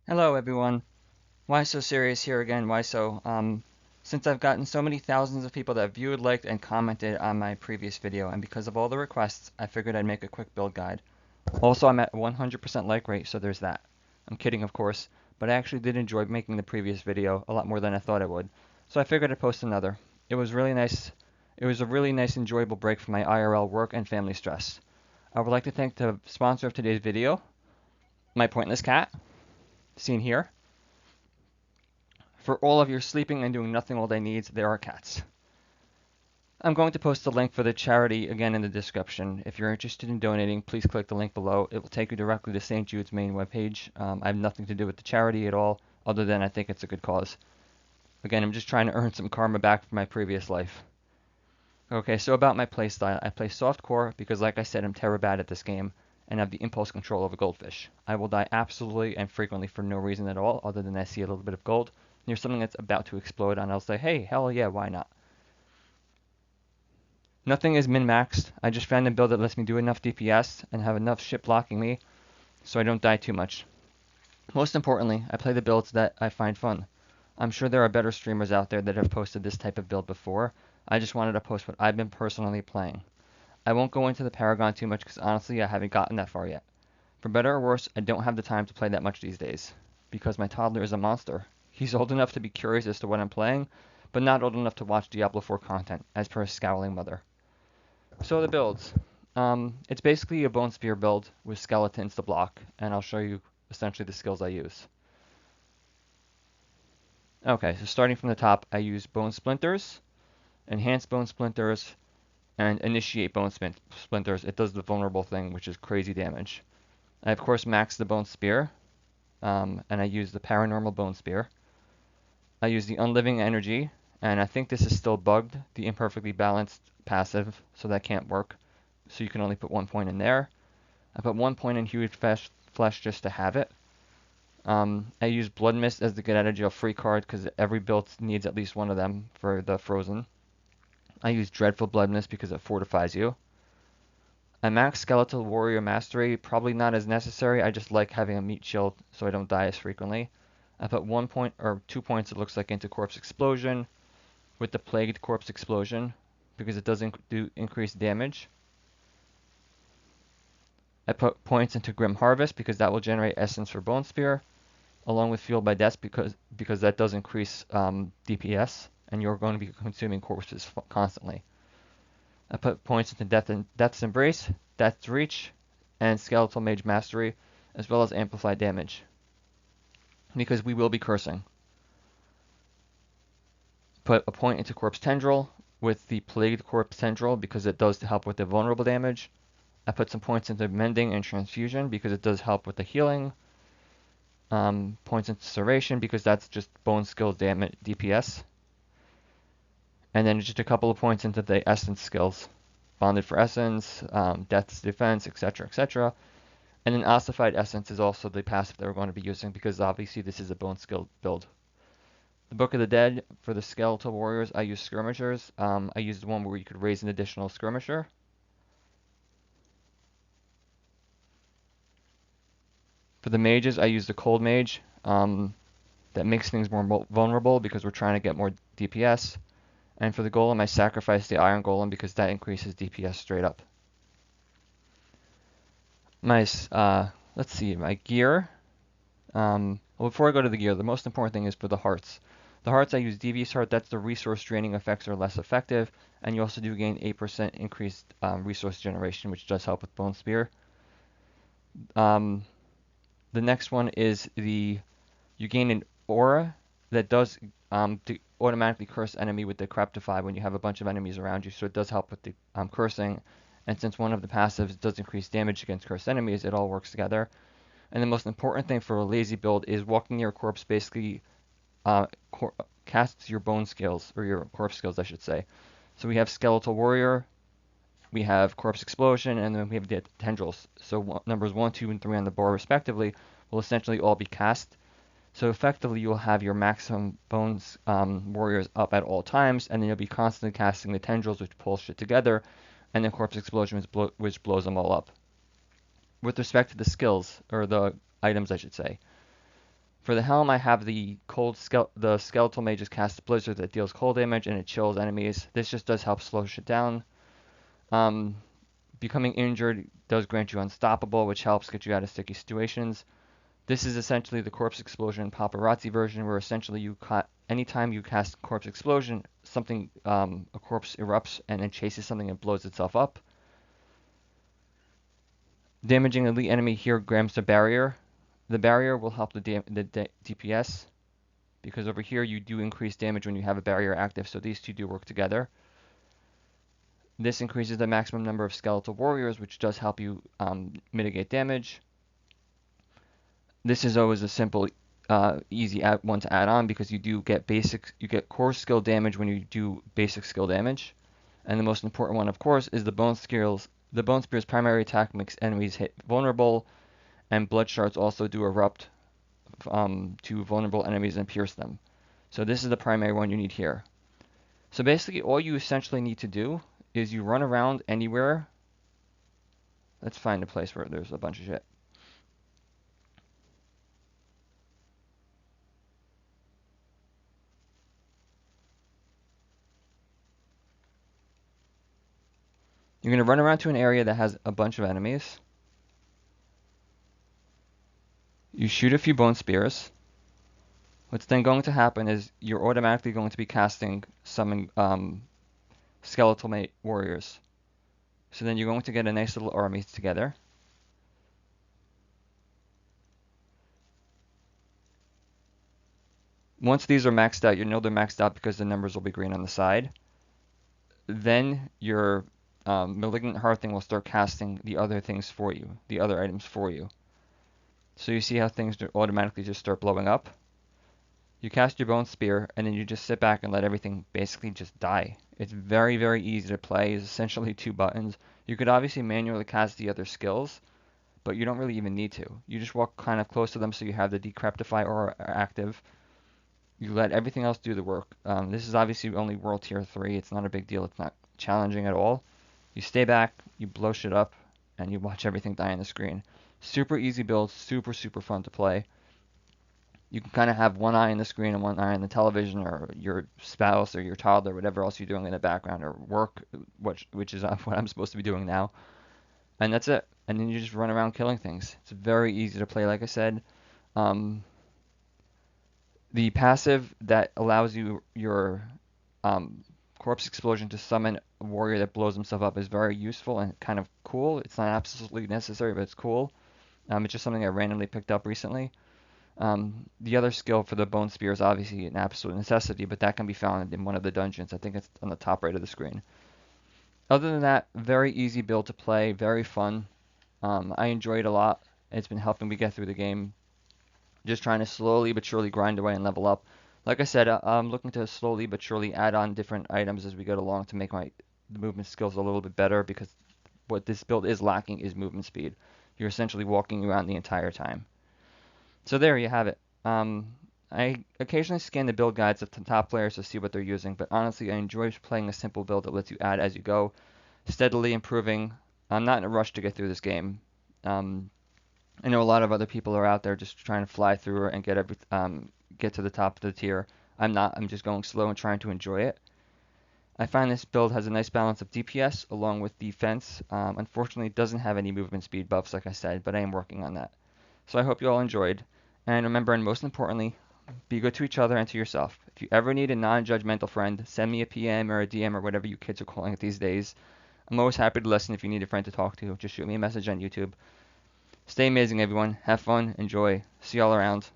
Hello everyone. Why so serious here again? Why so? Since I've gotten so many thousands of people that viewed, liked, and commented on my previous video, and because of all the requests, I figured I'd make a quick build guide. Also, I'm at 100% like rate, so there's that. I'm kidding, of course, but I actually did enjoy making the previous video a lot more than I thought I would, so I figured I'd post another. It was really nice. It was a really nice, enjoyable break from my IRL work and family stress. I would like to thank the sponsor of today's video, my pointless cat, seen here. For all of your sleeping and doing nothing all day needs, there are cats. I'm going to post the link for the charity again in the description. If you're interested in donating, please click the link below. It will take you directly to St. Jude's main webpage. I have nothing to do with the charity at all, other than I think it's a good cause. Again, I'm just trying to earn some karma back from my previous life. Okay, so about my playstyle. I play softcore because, like I said, I'm terror bad at this game and have the impulse control of a goldfish. I will die absolutely and frequently for no reason at all, other than I see a little bit of gold near something that's about to explode, and I'll say, hey, hell yeah, why not? Nothing is min-maxed. I just found a build that lets me do enough DPS and have enough shit blocking me so I don't die too much. Most importantly, I play the builds that I find fun. I'm sure there are better streamers out there that have posted this type of build before. I just wanted to post what I've been personally playing. I won't go into the Paragon too much because honestly I haven't gotten that far yet. For better or worse, I don't have the time to play that much these days because my toddler is a monster. He's old enough to be curious as to what I'm playing, but not old enough to watch Diablo 4 content, as per his scowling mother. So the builds. It's basically a bone spear build with skeletons to block, and I'll show you essentially the skills I use. Okay, so starting from the top, I use bone splinters, enhance bone splinters, and initiate bone splinters. It does the vulnerable thing, which is crazy damage. I of course max the bone spear, and I use the paranormal bone spear. I use the unliving energy, and I think this is still bugged, the imperfectly balanced passive, so that can't work. So you can only put 1 point in there. I put 1 point in hued flesh just to have it. I use blood mist as the get out of jail free card because every build needs at least one of them for the frozen. I use dreadful blood mist because it fortifies you. I max skeletal warrior mastery, probably not as necessary. I just like having a meat shield so I don't die as frequently. I put 1 point or 2 points, it looks like, into corpse explosion with the plagued corpse explosion because it does do increased damage. I put points into Grim Harvest because that will generate essence for Bone Spear, along with Fueled by Death because that does increase DPS, and you're going to be consuming corpses constantly. I put points into Death's Embrace, Death's Reach, and Skeletal Mage Mastery, as well as Amplified Damage, because we will be cursing. Put a point into Corpse Tendril with the Plagued Corpse Tendril because it does help with the vulnerable damage. I put some points into Mending and Transfusion because it does help with the healing. Points into Serration because that's just bone skill damage DPS. And then just a couple of points into the Essence skills. Bonded for Essence, Death's Defense, etc., etc. And then Ossified Essence is also the passive that we're going to be using because obviously this is a bone skill build. The Book of the Dead, for the Skeletal Warriors, I use Skirmishers. I used one where you could raise an additional Skirmisher. For the mages, I use the Cold Mage. That makes things more vulnerable because we're trying to get more DPS. And for the Golem, I sacrifice the Iron Golem because that increases DPS straight up. My, let's see, my gear. Well, before I go to the gear, the most important thing is for the hearts. The hearts, I use Devious Heart. That's the resource draining effects are less effective. And you also do gain 8% increased resource generation, which does help with Bone Spear. The next one is you gain an aura that does automatically curse enemy with the Craptify when you have a bunch of enemies around you, so it does help with the cursing. And since one of the passives does increase damage against cursed enemies, it all works together. And the most important thing for a lazy build is walking near a corpse basically casts your bone skills, or your corpse skills, I should say. So we have Skeletal Warrior, we have Corpse Explosion, and then we have the Tendrils. So numbers 1, 2, and 3 on the bar respectively will essentially all be cast. So effectively you'll have your maximum bones warriors up at all times, and then you'll be constantly casting the Tendrils, which pull shit together, and then Corpse Explosion, which blows them all up. With respect to the skills, or the items I should say, For the helm, I have the the skeletal mage's cast blizzard that deals cold damage and it chills enemies. This just does help slow shit down. Um, Becoming injured does grant you unstoppable, which helps get you out of sticky situations. This is essentially the corpse explosion paparazzi version, where essentially anytime you cast corpse explosion, something a corpse erupts and then chases something and blows itself up. Damaging elite enemy here grabs the barrier. The barrier will help the DPS, because over here you do increase damage when you have a barrier active, so these two do work together. This increases the maximum number of skeletal warriors, which does help you mitigate damage. This is always a simple, easy one to add on, because you get core skill damage when you do basic skill damage. And the most important one, of course, is the bone skills. The bone spear's primary attack makes enemies hit vulnerable, and blood shards also do erupt to vulnerable enemies and pierce them. So this is the primary one you need here. So basically all you essentially need to do is you run around anywhere. Let's find a place where there's a bunch of shit. You're going to run around to an area that has a bunch of enemies. You shoot a few bone spears. What's then going to happen is you're automatically going to be casting summon skeletal warriors. So then you're going to get a nice little army together. Once these are maxed out, you know they're maxed out because the numbers will be green on the side. Then your Malignant Hearthing will start casting the other things for you, the other items for you. So you see how things automatically just start blowing up? You cast your Bone Spear, and then you just sit back and let everything basically just die. It's very, very easy to play. It's essentially 2 buttons. You could obviously manually cast the other skills, but you don't really even need to. You just walk kind of close to them so you have the Decryptify aura active. You let everything else do the work. This is obviously only World Tier 3. It's not a big deal. It's not challenging at all. You stay back, you blow shit up, and you watch everything die on the screen. Super easy build, super, super fun to play. You can kind of have one eye on the screen and one eye on the television, or your spouse or your child or whatever else you're doing in the background, or work, which is what I'm supposed to be doing now. And that's it. And then you just run around killing things. It's very easy to play, like I said. The passive that allows your corpse explosion to summon a warrior that blows himself up is very useful and kind of cool. It's not absolutely necessary, but it's cool. It's just something I randomly picked up recently. The other skill for the Bone Spear is obviously an absolute necessity, but that can be found in one of the dungeons. I think it's on the top right of the screen. Other than that, very easy build to play, very fun. I enjoy it a lot. It's been helping me get through the game. Just trying to slowly but surely grind away and level up. Like I said, I'm looking to slowly but surely add on different items as we go along to make the movement skills a little bit better, because what this build is lacking is movement speed. You're essentially walking around the entire time. So there you have it. I occasionally scan the build guides of the top players to see what they're using, but honestly I enjoy playing a simple build that lets you add as you go, steadily improving. I'm not in a rush to get through this game. I know a lot of other people are out there just trying to fly through and get to the top of the tier. I'm not. I'm just going slow and trying to enjoy it. I find this build has a nice balance of DPS along with defense. Unfortunately, it doesn't have any movement speed buffs, like I said, but I am working on that. So I hope you all enjoyed. And remember, and most importantly, be good to each other and to yourself. If you ever need a non-judgmental friend, send me a PM or a DM or whatever you kids are calling it these days. I'm always happy to listen if you need a friend to talk to. Just shoot me a message on YouTube. Stay amazing, everyone. Have fun. Enjoy. See y'all around.